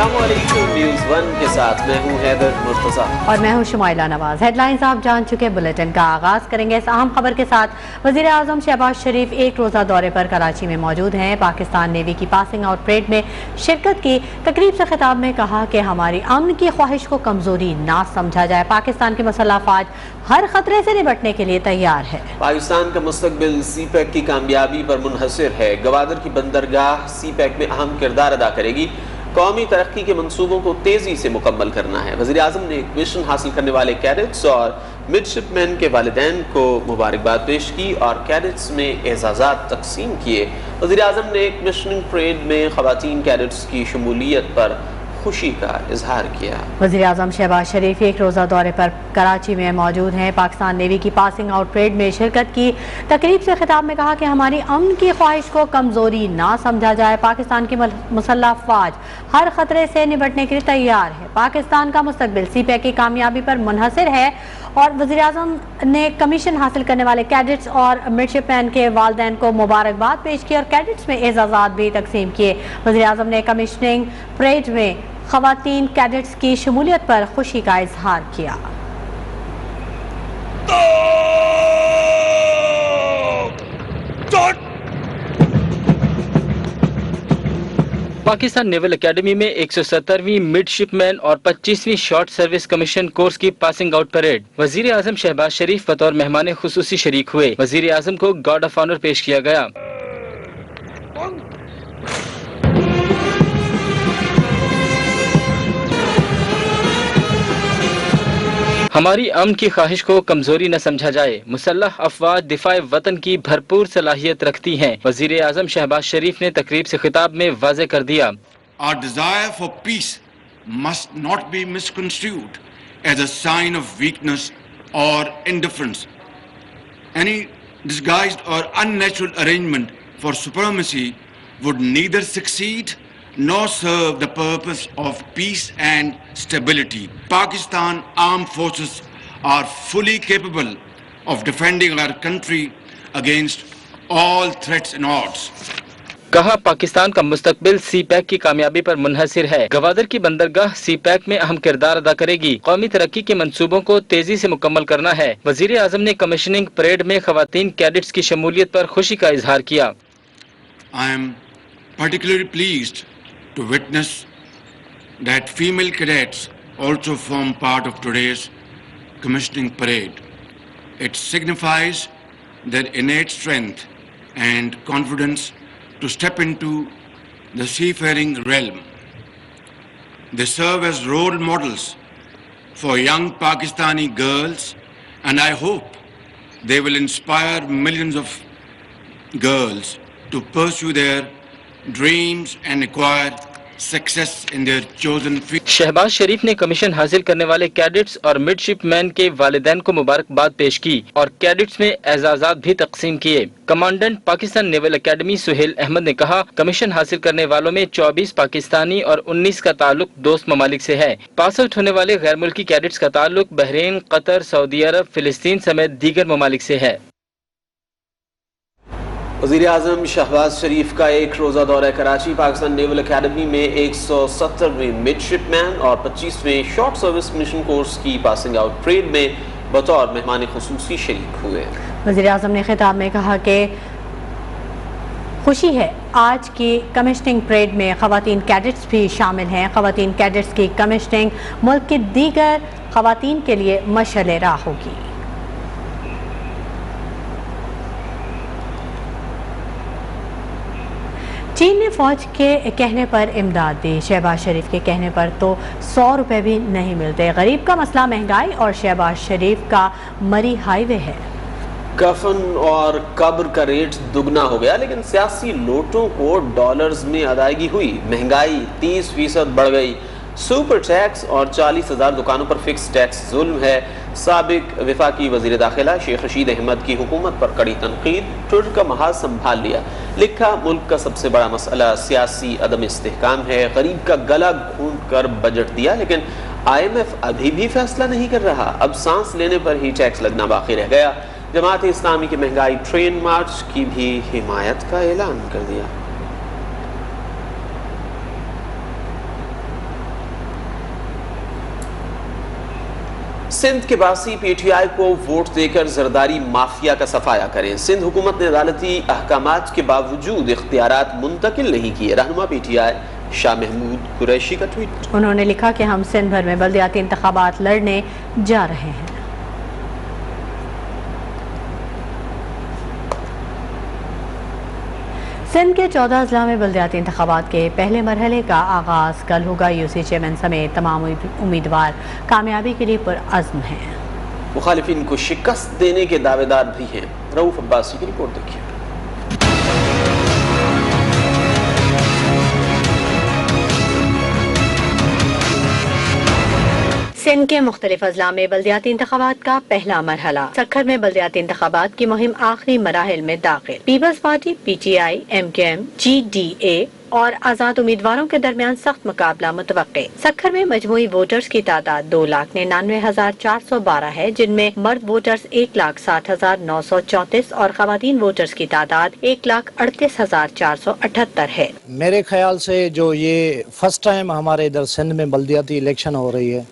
अस्सलामुअलैकुम, न्यूज़ 1 के साथ मैं हूं हैदर मुर्तज़ा और मैं हूं शुमाइला नवाज। हेडलाइंस आप जान चुके। बुलेटिन का आगाज करेंगे इस अहम खबर के साथ। वज़ीर आज़म शहबाज शरीफ एक रोज़ा दौरे पर कराची में मौजूद हैं। पाकिस्तान नेवी की पासिंग आउट परेड में शिरकत की। तकरीब से खिताब में कहा कि हमारी अमन की ख्वाहिश को कमजोरी ना समझा जाए। पाकिस्तान की मुसल्लह फ़ौज हर खतरे से निपटने के लिए तैयार है। पाकिस्तान का मुस्तकबिल CPEC की कामयाबी पर मुनहसर है। गवादर की बंदरगाह CPEC में अहम किरदार अदा करेगी। कौमी तरक्की के मंसूबों को तेजी से मुकम्मल करना है। वज़ीर आज़म ने एक मिशन हासिल करने वाले कैडेट्स और मिडशिपमैन के वालिदैन को मुबारकबाद पेश की और कैडेट्स में एजाज़ात तकसीम किए। वज़ीर आज़म ने एक मिशनिंग परेड में ख़वातीन कैडेट्स की शमूलियत पर खुशी का इजहार किया। वज़ीर आज़म शहबाज शरीफ एक रोज़ा दौरे पर कराची में मौजूद हैं। पाकिस्तान नेवी की पासिंग आउट परेड में शिरकत की। तकरीब से खिताब में कहा कि हमारी अमन की ख्वाहिश को कमज़ोरी ना समझा जाए। पाकिस्तान की मुसल्लह फ़ौज हर खतरे से निपटने के लिए तैयार है। पाकिस्तान का मुस्तकबिल CPEC की कामयाबी पर मुनहसर है। और वज़ीर आज़म ने कमीशन हासिल करने वाले कैडेट्स और मिडशिपमैन के वालिदैन को मुबारकबाद पेश की और कैडेट्स में एजाज़ात भी तकसीम किए। वज़ीर आज़म ने कमीशनिंग परेड में ख़वातीन कैडेट्स की शमूलियत पर खुशी का इजहार किया। पाकिस्तान नेवल एकेडमी में 170वीं मिडशिपमैन और 25वीं शॉर्ट सर्विस कमीशन कोर्स की पासिंग आउट परेड। वजीर आजम शहबाज शरीफ बतौर मेहमान खुसूसी शरीक हुए। वजीर आजम को गार्ड ऑफ ऑनर पेश किया गया। हमारी अमन की ख्वाहिश को कमजोरी न समझा जाए। मुसल्लह अफवाज दिफाए वतन की भरपूर सलाहियत रखती हैं। वजीर आजम शहबाज शरीफ ने तकरीब से खिताब में वाज़े कर दिया, Our desire for peace must not be misconstrued as a sign of weakness or indifference. Any disguised or unnatural arrangement for supremacy would neither succeed nor serve the purpose of peace and stability. Pakistan armed forces are fully capable of defending our country against all threats and odds. कहा पाकिस्तान का मुस्तकबिल CPEC की कामयाबी पर मुनहसर है। गवादर की बंदरगाह CPEC में अहम किरदार अदा करेगी। कौमी तरक्की के मंसूबों को तेजी से मुकम्मल करना है। वजीर आजम ने कमीशनिंग परेड में खवातीन कैडेट्स की शमूलियत पर खुशी का इजहार किया। I am particularly pleased to witness that female cadets also form part of today's commissioning parade. It signifies their innate strength and confidence to step into the seafaring realm. They serve as role models for young Pakistani girls, and I hope they will inspire millions of girls to pursue their dreams and acquire success in their chosen field. Shahbaz शरीफ ने commission हासिल करने वाले cadets और midshipman के वालिदैन को मुबारकबाद पेश की और कैडेट्स में एजाज़ात भी तकसीम किए। Commandant Pakistan naval academy Suhail Ahmed ने कहा, कमीशन हासिल करने वालों में 24 पाकिस्तानी और 19 का ताल्लुक दोस्त ममालिक से है। पास आउट होने वाले गैर मुल्की कैडेट्स का ताल्लुक बहरीन, कतर, सऊदी अरब, फिलिस्तीन समेत दीगर ममालिक से है। वज़ीर आज़म शहबाज शरीफ का एक रोज़ा दौरा कराची। पाकिस्तान नेवल एकेडमी में 170वीं मिडशिपमैन और 25वें शॉर्ट सर्विस मिशन कोर्स की पासिंग आउट परेड में बतौर मेहमान खुसूसी शरीक हुए। वज़ीर आज़म ने खिताब में कहा कि खुशी है आज की कमीशनिंग परेड में ख़वातीन कैडेट्स भी शामिल हैं। ख़वातीन कैडेट्स की कमीशनिंग मुल्क की दीगर ख़वातीन के लिए मशअल राह होगी। चीन ने फौज के कहने पर इमदाद दी। शहबाज शरीफ के कहने पर तो 100 रुपये भी नहीं मिलते। गरीब का मसला महंगाई और शहबाज शरीफ का मरी हाईवे है। कफन और कब्र का रेट दुगना हो गया, लेकिन सियासी नोटों को डॉलर्स में अदायगी हुई। महंगाई 30% बढ़ गई। सुपर टैक्स और 40,000 दुकानों पर फिक्स टैक्स जुल्म है। साबिक वफाकी वजीर दाखिला शेख रशीद अहमद की हुकूमत पर कड़ी तनकीद। ट्विटर का महाज संभाल लिया। लिखा, मुल्क का सबसे बड़ा मसला सियासी अदम इस्तेहकाम है। गरीब का गला घूंट कर बजट दिया, लेकिन IMF अभी भी फैसला नहीं कर रहा। अब सांस लेने पर ही टैक्स लगना बाकी रह गया। जमात इस्लामी की महंगाई ट्रेन मार्च की भी हिमायत का ऐलान कर दिया। सिंध के बासी पीटीआई को वोट देकर जरदारी माफिया का सफाया करें। सिंध हुकूमत ने अदालती अहकामात के बावजूद इख्तियारात मुंतकिल नहीं किए। रहनुमा पीटीआई शाह महमूद कुरैशी का ट्वीट। उन्होंने लिखा कि हम सिंध भर में बल्दियाती इंतखाबात लड़ने जा रहे हैं। सिंध के 14 अजला में बल्दियाती इंतखाबात के पहले मरहले का आगाज कल होगा। यूसी चेयरमैन समेत तमाम उम्मीदवार कामयाबी के लिए पुरअज़्म हैं। मुखालिफिन को शिकस्त देने के दावेदार भी हैं। रऊफ अब्बासी की रिपोर्ट देखिए। सिंध के मुख्तलिफ अजला में बल्दियाती इंतखाबात का पहला मरहला। सक्खर में बल्दियाती इंतखाबात की मुहिम आखिरी मराहिल में दाखिल। People's party, PTI, MKM, GDA और आजाद उम्मीदवारों के दरमियान सख्त मुकाबला मुतवक्के। सक्खर में मजमूई वोटर्स की तादाद 2,99,412 है, जिनमें मर्द वोटर्स 1,60,934 और खवातीन वोटर्स की तादाद 1,38,478 है। मेरे ख्याल से जो ये फर्स्ट टाइम हमारे इधर सिंध में बल्दियाती इलेक्शन हो रही है,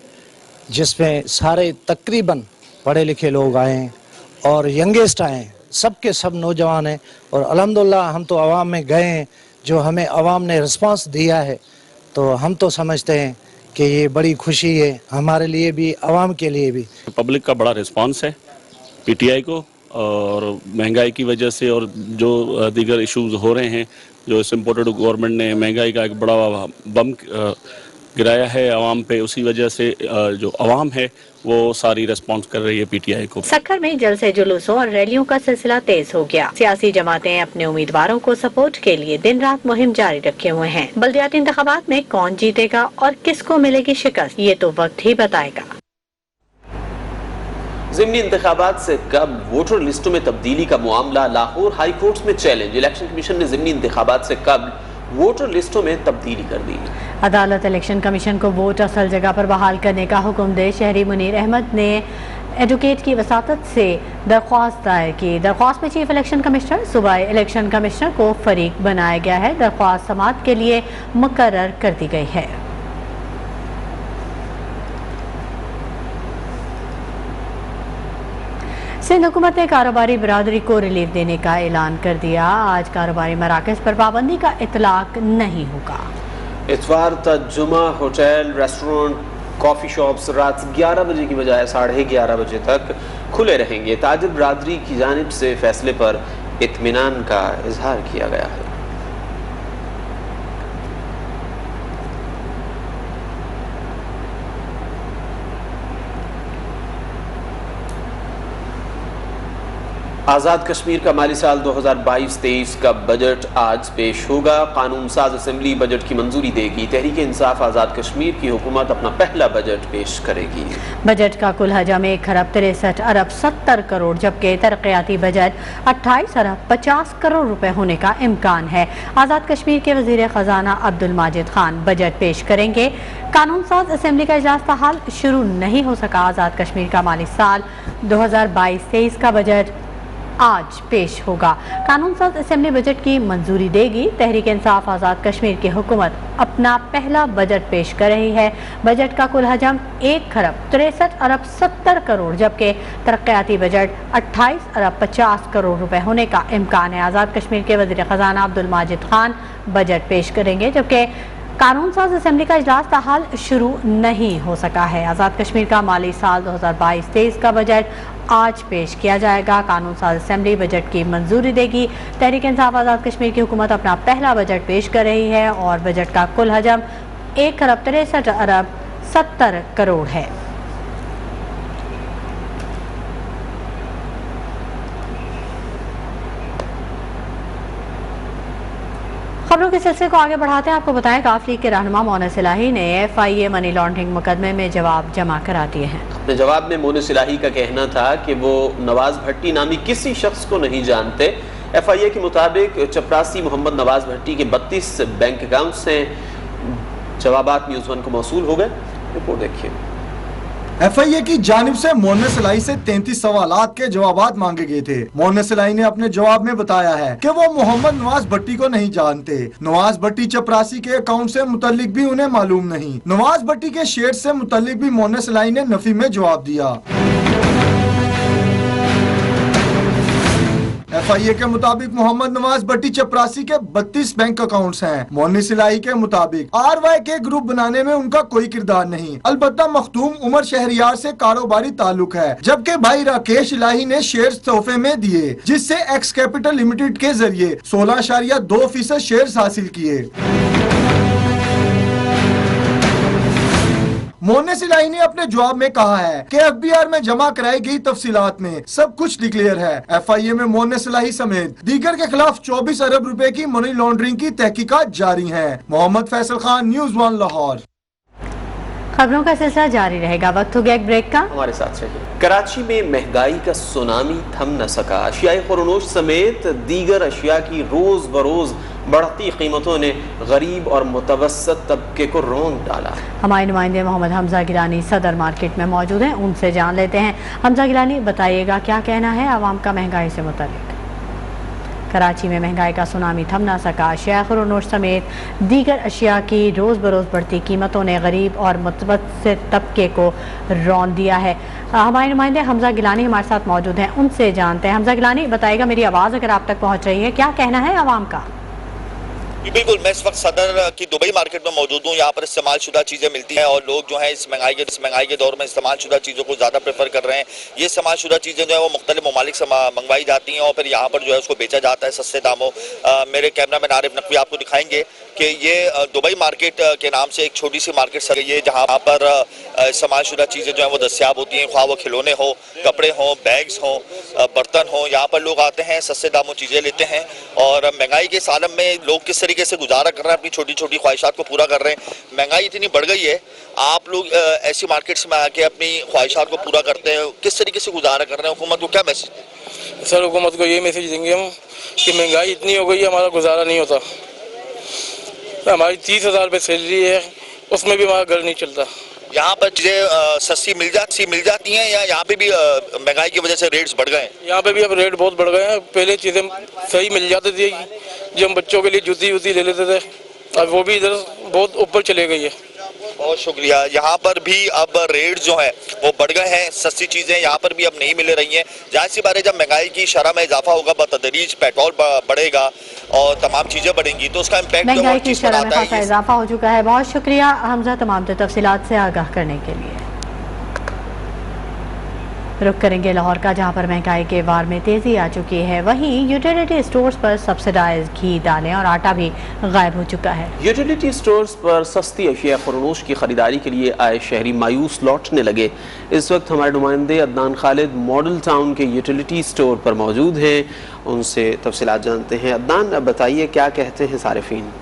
जिसमें सारे तकरीबन पढ़े लिखे लोग आए हैं और यंगेस्ट आए हैं, सब के सब नौजवान हैं और अल्हम्दुलिल्लाह हम तो आवाम में गए हैं, जो हमें आवाम ने रिस्पांस दिया है तो हम तो समझते हैं कि ये बड़ी खुशी है हमारे लिए भी, आवाम के लिए भी। पब्लिक का बड़ा रिस्पांस है पीटीआई को, और महंगाई की वजह से और जो दीगर इश्यूज हो रहे हैं, जो इम्पोर्टेड गवर्नमेंट ने महंगाई का एक बड़ा बम गिराया है आवाम पे, उसी वजह से जो आवाम है वो सारी रिस्पॉन्स कर रही है पीटीआई को। सक्खर में जलसे जुलूसों और रैलियों का सिलसिला तेज हो गया। सियासी जमातें अपने उम्मीदवारों को सपोर्ट के लिए दिन रात मुहिम जारी रखे हुए हैं। बल्दियाती इंतखाबात में कौन जीतेगा और किसको मिलेगी शिकस्त, ये तो वक्त ही बताएगा। ज़िमनी इंतखाबात से कब वोटर लिस्टों में तब्दीली का मामला लाहौर हाई कोर्ट में चैलेंज। इलेक्शन कमीशन ने ज़िमनी इंतखाबात से कब वोटर लिस्टों में तब्दीली कर दी। अदालत इलेक्शन कमीशन को वोट असल जगह पर बहाल करने का हुक्म दे। शहरी मुनीर अहमद ने एडवोकेट की वसातत से दरख्वास्त दायर की। दरख्वास्त में चीफ इलेक्शन कमिश्नर, सूबाई इलेक्शन कमिश्नर को फरीक बनाया गया है। दरख्वास्त समाअत के लिए मुकर्रर कर दी गई है। सिंध हुकूमत ने कारोबारी बिरादरी को रिलीफ देने का ऐलान कर दिया। आज कारोबारी मराकज़ पर पाबंदी का इतलाक नहीं होगा। इतवार तक जुमा होटल, रेस्टोरेंट, कॉफ़ी शॉप्स रात 11 बजे की बजाय 11:30 बजे तक खुले रहेंगे। ताजिर बिरादरी की जानिब से फैसले पर इत्मीनान का इजहार किया गया है। आज़ाद कश्मीर का माली साल 2022-23 का बजट आज पेश होगा। कानून साज असेंबली बजट की मंजूरी देगी। तहरीक इंसाफ आज़ाद कश्मीर की हुकूमत अपना पहला बजट पेश करेगी। बजट का कुल हजम 1,63,70 करोड़, जबकि तरक्याती बजट 28,50 करोड़ रुपए होने का इम्कान है। आज़ाद कश्मीर के वजीर खजाना अब्दुल माजिद खान बजट पेश करेंगे। कानून साज असेंबली का इजलास ताहाल शुरू नहीं हो सका। आज़ाद कश्मीर का माली साल 2022-23 का बजट आज पेश होगा। कानून साज असेंबली बजट की मंजूरी देगी। तहरीक इंसाफ आज़ाद कश्मीर की हुकूमत अपना पहला बजट पेश कर रही है। बजट का कुल हजम 1,63,70 करोड़, जबकि तरक्याती बजट 28,50 करोड़ रुपए होने का इम्कान है। आज़ाद कश्मीर के वज़ीर ख़जाना अब्दुल माजिद खान बजट पेश करेंगे, जबकि कानून साज असेंबली का इजलास ताहाल शुरू नहीं हो सका है। आज़ाद कश्मीर का माली साल 2022-23 का बजट आज पेश किया जाएगा। कानून साज असेंबली बजट की मंजूरी देगी। तहरीक इंसाफ आज़ाद कश्मीर की हुकूमत अपना पहला बजट पेश कर रही है और बजट का कुल हजम 1,63,70 करोड़ है। खबरों के सिलसिले को आगे बढ़ाते हैं। आपको बताएं कि आफ लीग के रहनुमा मोनस इलाही ने FIA मनी लॉन्ड्रिंग मुकदमे में जवाब जमा करा दिए हैं। अपने जवाब में मोनस इलाही का कहना था कि वो नवाज भट्टी नामी किसी शख्स को नहीं जानते। FIA के मुताबिक चपरासी मोहम्मद नवाज भट्टी के 32 बैंक अकाउंट से जवाबात न्यूज़ 1 को मौसूल हो गए। रिपोर्ट देखिए। FIA की जानिब से मोहम्मद सलाई से 33 सवालात के जवाबात मांगे गए थे। मोहम्मद सलाई ने अपने जवाब में बताया है कि वो मोहम्मद नवाज भट्टी को नहीं जानते। नवाज भट्टी चपरासी के अकाउंट से मुतल्लिक भी उन्हें मालूम नहीं। नवाज भट्टी के शेयर से मुतल्लिक भी मोहम्मद सलाई ने नफी में जवाब दिया। FIA के मुताबिक मोहम्मद नवाज भट्टी चपरासी के 32 बैंक अकाउंट्स हैं। मोहम्मद सिलाई के मुताबिक RYK ग्रुप बनाने में उनका कोई किरदार नहीं, अलबत्ता मखदूम उमर शहरियार से कारोबारी ताल्लुक है, जबकि भाई राकेश इलाही ने शेयर तोहफे में दिए, जिससे एक्स कैपिटल लिमिटेड के जरिए 16.2% शेयर हासिल किए। मोहम्मद सिलाई ने अपने जवाब में कहा है कि FBR में जमा कराई गई तफसीलात में सब कुछ डिक्लेयर है। FIA में मोहम्मद सिलाई समेत दीगर के खिलाफ 24 अरब रुपए की मनी लॉन्ड्रिंग की तहकीकात जारी है। मोहम्मद फैसल खान, न्यूज़ 1 लाहौर। खबरों का सिलसिला जारी रहेगा, वक्त हो गया एक ब्रेक का। हमारे साथ रहिए। कराची में महंगाई का सुनामी थम न सका। अशियाए खुरनोश समेत दीगर अशिया की रोज बरोज बढ़ती कीमतों ने गरीब और मुतवस्सत तबके को रौंद डाला। हमारे नुमाइंदे मोहम्मद हमजा गिलानी सदर मार्केट में मौजूद हैं, उनसे जान लेते हैं। हमजा गिलानी, बताइएगा क्या कहना है आवाम का महंगाई से मुताल्लिक। कराची में महंगाई का सुनामी थम ना सका। अशिया खुरनोश समेत दीगर अशिया की रोज़ बरोज़ बढ़ती कीमतों ने गरीब और मुतवस्सित तबके को रौंद दिया है। हमारे नुमाइंदे हमजा गिलानी हमारे साथ मौजूद हैं, उनसे जानते हैं। हमजा गिलानी, बताइएगा मेरी आवाज़ अगर आप तक पहुँच रही है, क्या कहना है आवाम का? बिल्कुल, मैं इस वक्त सदर की दुबई मार्केट में मौजूद हूँ। यहाँ पर इस्तेमाल शुदा चीज़ें मिलती हैं और लोग जो हैं इस महंगाई के दौर में इस्तेमाल शुदा चीज़ों को ज़्यादा प्रेफर कर रहे हैं। ये इस्तेमाल शुदा चीज़ें जो है वो मुख्तलिफ ममालिक से मंगवाई जाती हैं और फिर यहाँ पर जो है उसको बेचा जाता है सस्ते दामों। मेरे कैमरामैन आरिफ नकवी आपको दिखाएंगे कि ये दुबई मार्केट के नाम से एक छोटी सी मार्केट सर ये जहाँ पर इस्तेमाल शुदा चीज़ें जो हैं वो दस्तियाब होती हैं, ख्वाह वो खिलौने हो, कपड़े हों, बैग्स हों, बर्तन हों। यहाँ पर लोग आते हैं, सस्ते दामों चीज़ें लेते हैं और महंगाई के इस आलम में लोग किस तरीके से गुजारा कर रहे हैं, अपनी छोटी छोटी ख्वाहिशात को पूरा कर रहे हैं। महंगाई इतनी बढ़ गई है, आप लोग ऐसी मार्केट्स में आके अपनी ख्वाहिशात को पूरा करते हैं, किस तरीके से गुजारा कर रहे हैं? हुकूमत को क्या मैसेज? सर, हुकूमत को ये मैसेज देंगे हम कि महंगाई इतनी हो गई है, हमारा गुजारा नहीं होता। हमारी 30,000 रुपये सैलरी है, उसमें भी हमारा घर नहीं चलता। यहाँ पर चीज़ें सस्ती मिल जाती हैं या यहाँ पे भी महंगाई की वजह से रेट्स बढ़ गए हैं? यहाँ पे भी अब रेट बहुत बढ़ गए हैं। पहले चीज़ें सही मिल जाती थी, जो हम बच्चों के लिए जूती ले लेते थे, अब वो भी इधर बहुत ऊपर चले गई है। बहुत शुक्रिया। यहाँ पर भी अब रेट जो है वो बढ़ गए हैं, सस्ती चीज़ें यहाँ पर भी अब नहीं मिल रही हैं। जाहिर सी बात है, जब महंगाई की शरह में इजाफा होगा, बतदरीज पेट्रोल बढ़ेगा और तमाम चीज़ें बढ़ेंगी तो उसका इम्पैक्ट महंगाई की शरह में खासा इजाफा हो चुका है। बहुत शुक्रिया हमजा तमाम तफसीलात से आगाह करने के लिए। रुख करेंगे लाहौर का, जहां पर महंगाई के वार में तेजी आ चुकी है। वहीं यूटिलिटी स्टोर्स पर सब्सिडाइज घी, दालें और आटा भी गायब हो चुका है। यूटिलिटी स्टोर्स पर सस्ती अशिया खुरनोश की खरीदारी के लिए आए शहरी मायूस लौटने लगे। इस वक्त हमारे नुमाइंदे अदनान खालिद मॉडल टाउन के यूटिलिटी स्टोर पर मौजूद हैं, उनसे तफसीलात जानते हैं। अदनान, बताइए क्या कहते हैं सारिफीन?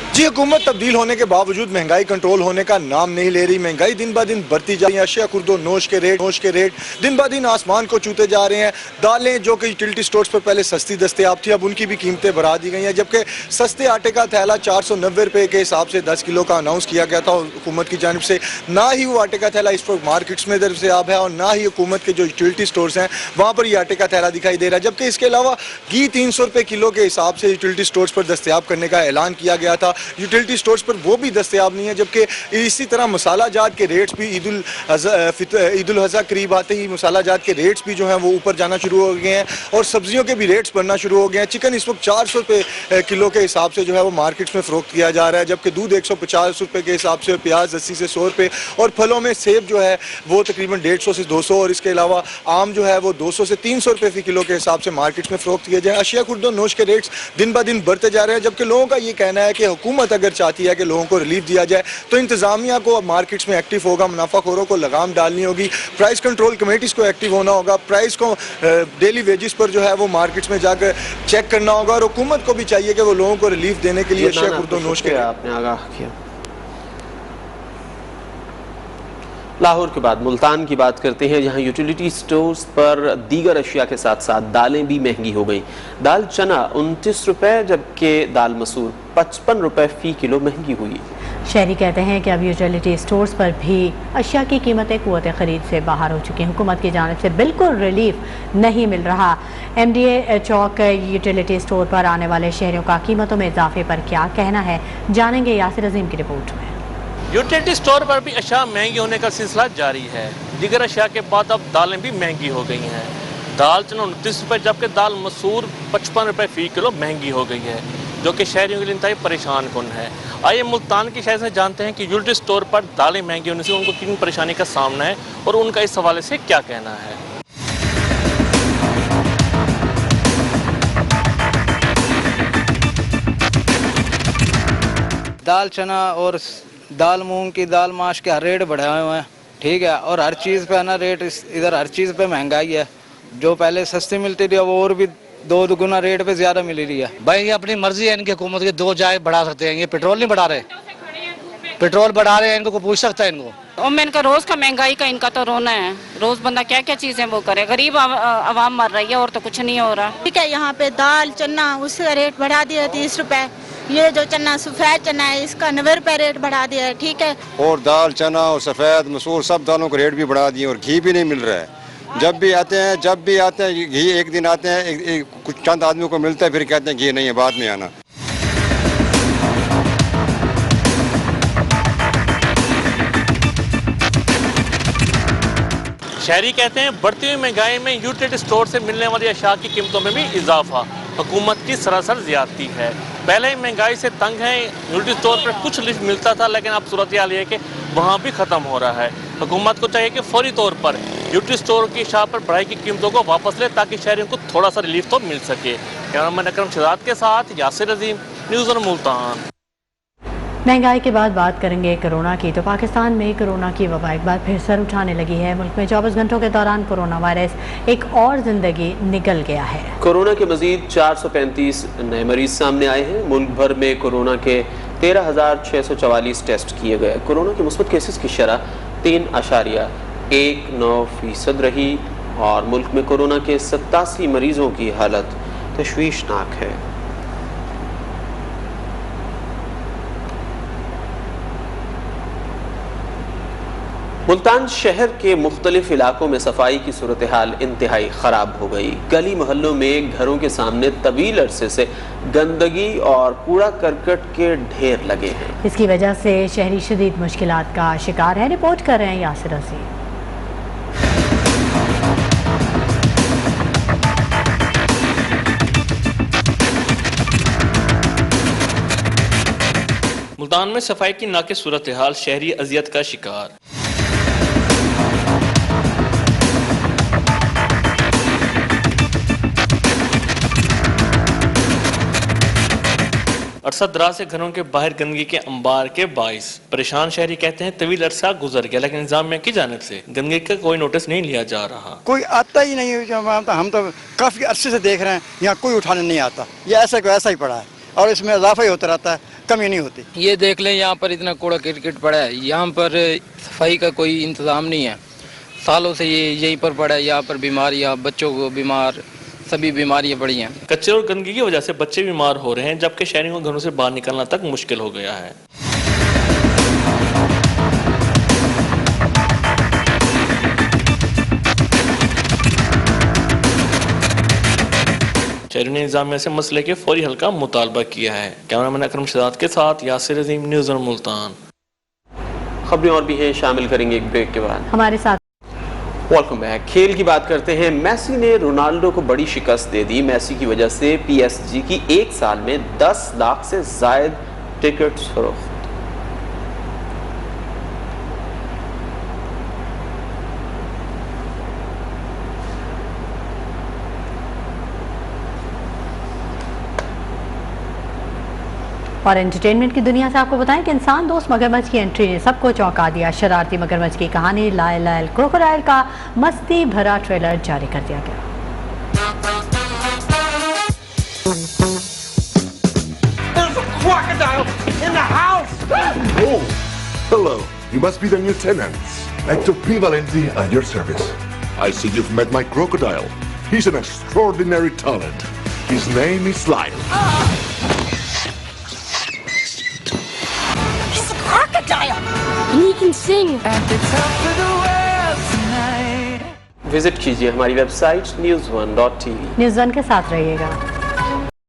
जी, हुकूमत तब्दील होने के बावजूद महंगाई कंट्रोल होने का नाम नहीं ले रही। महंगाई दिन ब दिन बढ़ती जा रही है। अशिया खुर्दो नोश के रेट दिन ब दिन आसमान को छूते जा रहे हैं। दालें जो कि यूटिलिटी स्टोर्स पर पहले सस्ती दस्तयाब थी, अब उनकी भी कीमतें बढ़ा दी गई हैं। जबकि सस्ते आटे का थैला 490 रुपये के हिसाब से 10 किलो का अनाउंस किया गया था हुकूमत की जानिब से। ना ही वो आटे का थैला इस वक्त मार्केट्स में दस्तयाब है और ना ही हुकूमत के जो यूटिलिटी स्टोर्स हैं वहाँ पर ये आटे का थैला दिखाई दे रहा है। जबकि इसके अलावा घी 300 रुपये किलो के हिसाब से यूटिलिटी स्टोर्स पर दस्तयाब करने का ऐलान किया गया था। यूटिलिटी स्टोर्स पर वो भी दस्तयाब नहीं है। जबकि इसी तरह मसाला जात के रेट्स भी ईद उल अज़हा करीब आते ही मसाला जात के रेट्स भी जो हैं वो ऊपर जाना शुरू हो गए हैं और सब्जियों के भी रेट्स बढ़ना शुरू हो गए हैं। चिकन इस वक्त 400 रुपये किलो के हिसाब से जो है वो मार्केट्स में फ़रोख्त किया जा रहा है, जबकि दूध 150 रुपये के हिसाब से, प्याज 80 से 100 रुपये और फलों में सेब जो है वो तकरीबन 150 से 200 और इसके अलावा आम जो है वो 200 से 300 रुपये फी किलो के हिसाब से मार्केट्स में फ़रोख्त किए जाए। अशिया खुर्दो नोश के रेट्स दिन ब दिन बढ़ते जा रहे हैं। जबकि लोगों का ये कहना है कि हुकूमत अगर चाहती है कि लोगों को रिलीफ दिया जाए तो इंतजामिया को मार्केट्स में एक्टिव होगा, मुनाफाखोरों को लगाम डालनी होगी, प्राइस कंट्रोल कमेटीज़ को एक्टिव होना होगा, प्राइस को डेली वेजेस पर जो है वो मार्केट्स में जाकर चेक करना होगा और हुकूमत को भी चाहिए कि वो लोगों को रिलीफ देने के लिए अशिया खुर्दो नोश के आपने आगाह किया। लाहौर के बाद मुल्तान की बात करते हैं, जहां यूटिलिटी स्टोर्स पर दीगर अशिया के साथ साथ दालें भी महंगी हो गई। दाल चना 29 रुपये जबकि दाल मसूर 55 रुपये फ़ी किलो महंगी हुई। शहरी कहते हैं कि अब यूटिलिटी स्टोर्स पर भी अशिया की कीमतें क़ुव्वत ख़रीद से बाहर हो चुकी हैं। हुकूमत की जानिब से बिल्कुल रिलीफ नहीं मिल रहा। MDA चौक यूटिलिटी स्टोर पर आने वाले शहरियों का कीमतों में इजाफे पर क्या कहना है, जानेंगे यासिर अजीम की रिपोर्ट में। यूटिलिटी स्टोर पर भी अशिया महंगी होने का सिलसिला जारी है। दीगर अशिया के बाद अब दालें भी महंगी हो गई हैं। दाल चना 29 रुपये, जबकि दाल मसूर 55 रुपये फ़ी किलो महंगी हो गई है, जो कि शहरियों के लिए इंतहाई परेशान कुन है। आइए मुल्तान की शहर से जानते हैं कि यूटिलिटी स्टोर पर दालें महंगी होने से उनको किन परेशानी का सामना है और उनका इस हवाले से क्या कहना है। दाल चना और दाल मूंग की दाल माश के रेट बढ़ाए हुए हैं, ठीक है, और हर चीज़ पे ना रेट इधर हर चीज़ पे महंगाई है। जो पहले सस्ती मिलती थी वो और भी 2 गुना रेट पे ज्यादा मिल रही है। भाई ये अपनी मर्जी है इनकी हुकूमत की, 2 जाए बढ़ा सकते हैं, ये पेट्रोल नहीं बढ़ा रहे, पेट्रोल बढ़ा रहे हैं, इनको पूछ सकता है इनको। और मैं इनका रोज का महंगाई का इनका तो रोना है। रोज बंदा क्या क्या चीजें वो करे, गरीब आवाम मर रही है और तो कुछ नहीं हो रहा। ठीक है, यहाँ पे दाल चना उसका रेट बढ़ा दिया 30 रुपए। ये जो चना सफेद चना है इसका 90 रुपए रेट बढ़ा दिया है, ठीक है। और दाल चना और सफेद मसूर सब दालों का रेट भी बढ़ा दिए और घी भी नहीं मिल रहा है। जब भी आते हैं घी एक दिन आते हैं, कुछ चंद आदमियों को मिलता है, फिर कहते हैं घी नहीं है, बाद में आना। शहरी कहते हैं बढ़ती हुई महंगाई में यूटिलिटी स्टोर से मिलने वाली अशिया की कीमतों में भी इजाफा हुकूमत की सरासर ज्यादती है। पहले ही महंगाई से तंग है, यूटिलिटी स्टोर पर कुछ लिस्ट मिलता था, लेकिन अब सूरत हाल ये है कि वहाँ भी ख़त्म हो रहा है। हुकूमत को चाहिए कि फौरी तौर पर यूटिलिटी स्टोर की अशिया पर बढ़ाई की कीमतों को वापस ले, ताकि शहरियों को थोड़ा सा रिलीफ तो मिल सके। कैमरामैन अकरम शहजाद के साथ यासिर अजीम, न्यूज़ ऑन मुल्तान। महंगाई के बाद बात करेंगे कोरोना की। तो पाकिस्तान में कोरोना की वबा एक बार फिर सर उठाने लगी है। मुल्क में 24 घंटों के दौरान कोरोना वायरस एक और जिंदगी निकल गया है। कोरोना के मजीद 435 नए मरीज सामने आए हैं। मुल्क भर में कोरोना के 13,644 टेस्ट किए गए। कोरोना के मुस्बत केसेस की शरह 3.19% रही और मुल्क में कोरोना के 87 मरीजों की हालत तशवीशनाक है। मुल्तान शहर के मुख्तलिफ इलाकों में सफाई की सूरत हाल इंतहाई ख़राब हो गई। गली मोहल्लों में घरों के सामने तवील अरसे से गंदगी और कूड़ा करकट के ढेर लगे हैं। इसकी वजह से शहरी शदीद मुश्किलात का शिकार है। रिपोर्ट कर रहे हैं यासिर अजीम। मुल्तान में सफाई की नाक़िस सूरत हाल शहरी अजियत का शिकार। अरसा दराज से घरों के बाहर गंदगी के अंबार के बाइस परेशान शहरी कहते हैं तवील अरसा गुजर गया, लेकिन इंतजामिया की जानिब से गंदगी का कोई नोटिस नहीं लिया जा रहा। कोई आता ही नहीं है। हम तो काफी अरसे से देख रहे हैं, यहाँ कोई उठाने नहीं आता। ये ऐसा को ऐसा ही पड़ा है और इसमें इजाफा ही होता रहता है, कमी नहीं होती। ये देख लें, यहाँ पर इतना कूड़ा किट पड़ा है, यहाँ पर सफाई का कोई इंतजाम नहीं है। सालों से ये यहीं पर पड़ा है। यहाँ पर बीमारियाँ, बच्चों को बीमार, सभी बीमारियां बढ़ी हैं। कचरे और गंदगी की वजह से बच्चे बीमार हो रहे हैं, जबकि शहरियों को घरों से बाहर निकलना तक मुश्किल हो गया है। शहरी ने इंतजामिया से मसले के फौरी हल का मुतालबा किया है। कैमरामैन अकरम शहजाद के साथ यासिर अजीम, न्यूज़ ऑन मुल्तान। खबरें और भी हैं, शामिल करेंगे एक ब्रेक के बाद। हमारे साथ वेलकम बैक। खेल की बात करते हैं। मेसी ने रोनाल्डो को बड़ी शिकस्त दे दी। मेसी की वजह से PSG की एक साल में 10 लाख से जायद टिकट्स फरोख्त। और एंटरटेनमेंट की दुनिया से आपको बताएं कि इंसान दोस्त मगरमच्छ की एंट्री ने सबको चौंका दिया। शरारती मगरमच्छ की कहानी लायल क्रोकोडाइल का मस्ती भरा ट्रेलर जारी कर दिया गया। Oh, hello. You must be the new tenants. Hector P. Valenti at your service. I see you've met my crocodile. He's an extraordinary talent. His name is Lyle. can sing. Visit कीजिए हमारी website news1.tv। News one के साथ रहिएगा।